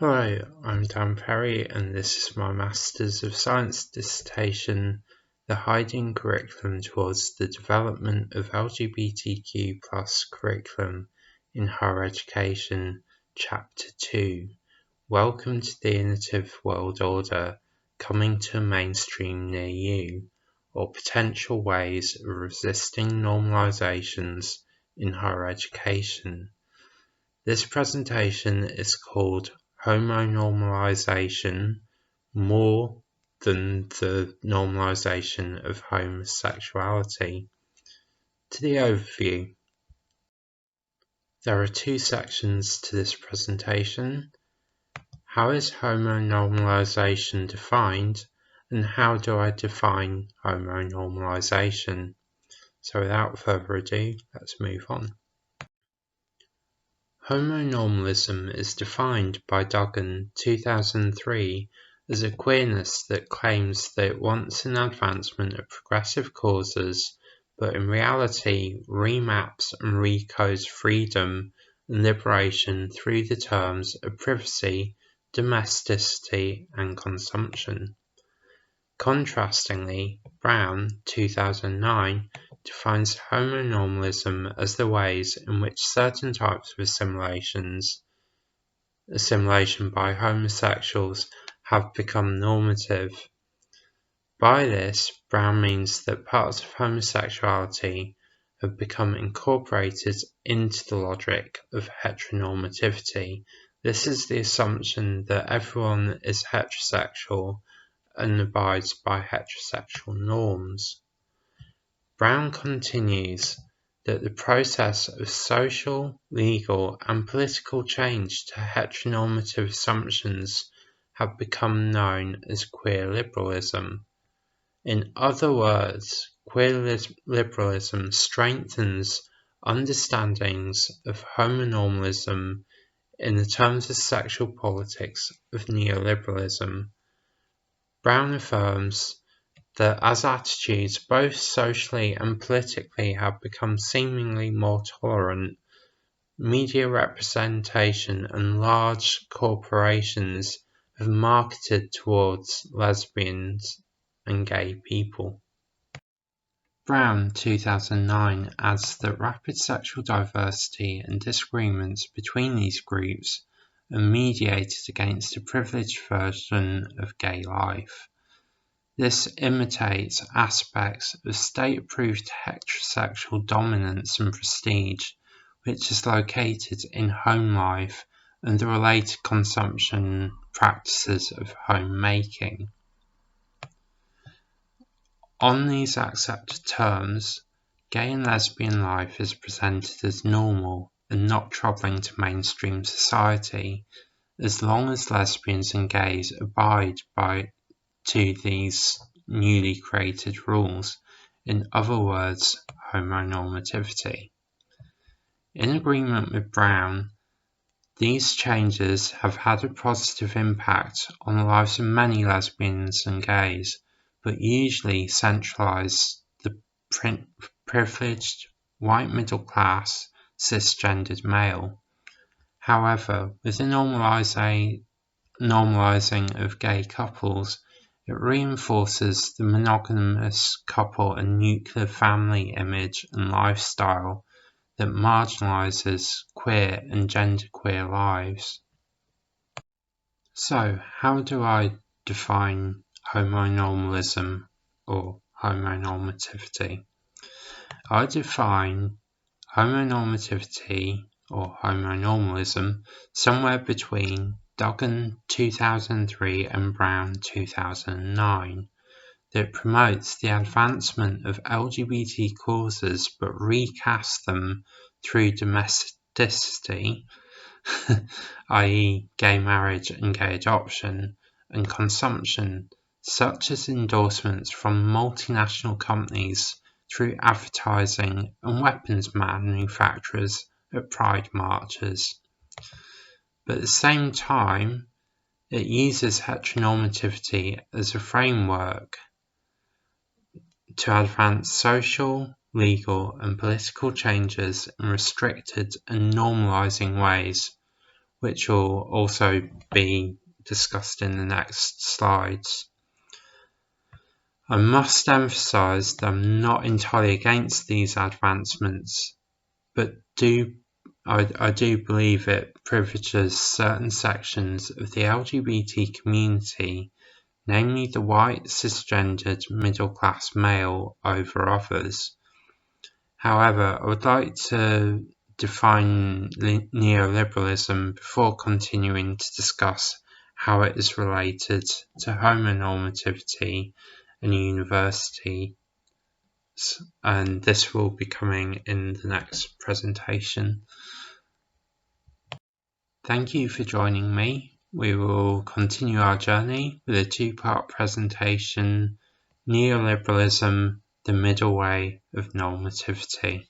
Hello, I'm Dan Perry and this is my Masters of Science dissertation, The Hiding Curriculum Towards the Development of LGBTQ+ Curriculum in Higher Education, Chapter 2, Welcome to the Innovative World Order, Coming to a Mainstream Near You, or Potential Ways of Resisting Normalizations in Higher Education. This presentation is called Homonormalization, more than the normalization of homosexuality. To the overview. There are two sections to this presentation. How is homonormalization defined, and how do I define homonormalization? So without further ado, let's move on. Homonormalism is defined by Duggan 2003 as a queerness that claims that it wants an advancement of progressive causes, but in reality remaps and recodes freedom and liberation through the terms of privacy, domesticity, and consumption. Contrastingly, Brown 2009 defines homonormalism as the ways in which certain types of assimilation by homosexuals have become normative. By this, Brown means that parts of homosexuality have become incorporated into the logic of heteronormativity. This is the assumption that everyone is heterosexual and abides by heterosexual norms. Brown continues that the process of social, legal, and political change to heteronormative assumptions have become known as queer liberalism. In other words, queer liberalism strengthens understandings of homonormalism in the terms of sexual politics of neoliberalism. Brown affirms that as attitudes both socially and politically have become seemingly more tolerant, media representation and large corporations have marketed towards lesbians and gay people. Brown 2009 adds that rapid sexual diversity and disagreements between these groups are mediated against a privileged version of gay life. This imitates aspects of state-approved heterosexual dominance and prestige, which is located in home life and the related consumption practices of homemaking. On these accepted terms, gay and lesbian life is presented as normal and not troubling to mainstream society, as long as lesbians and gays abide to these newly created rules, in other words, homonormativity. In agreement with Brown, these changes have had a positive impact on the lives of many lesbians and gays, but usually centralize the privileged, white middle class, cisgendered male. However, with the normalizing of gay couples, it reinforces the monogamous couple and nuclear family image and lifestyle that marginalizes queer and genderqueer lives. So, how do I define homonormalism or homonormativity? I define homonormativity or homonormalism somewhere between Duggan 2003 and Brown 2009, that promotes the advancement of LGBT causes but recasts them through domesticity, i.e. gay marriage and gay adoption, and consumption, such as endorsements from multinational companies through advertising and weapons manufacturers at pride marches. But at the same time, it uses heteronormativity as a framework to advance social, legal, and political changes in restricted and normalizing ways, which will also be discussed in the next slides. I must emphasise that I'm not entirely against these advancements, but I do believe it privileges certain sections of the LGBT community, namely the white, cisgendered, middle-class male, over others. However, I would like to define neoliberalism before continuing to discuss how it is related to homonormativity and university, and this will be coming in the next presentation. Thank you for joining me. We will continue our journey with a two-part presentation, Neoliberalism, the Middle Way of Normativity.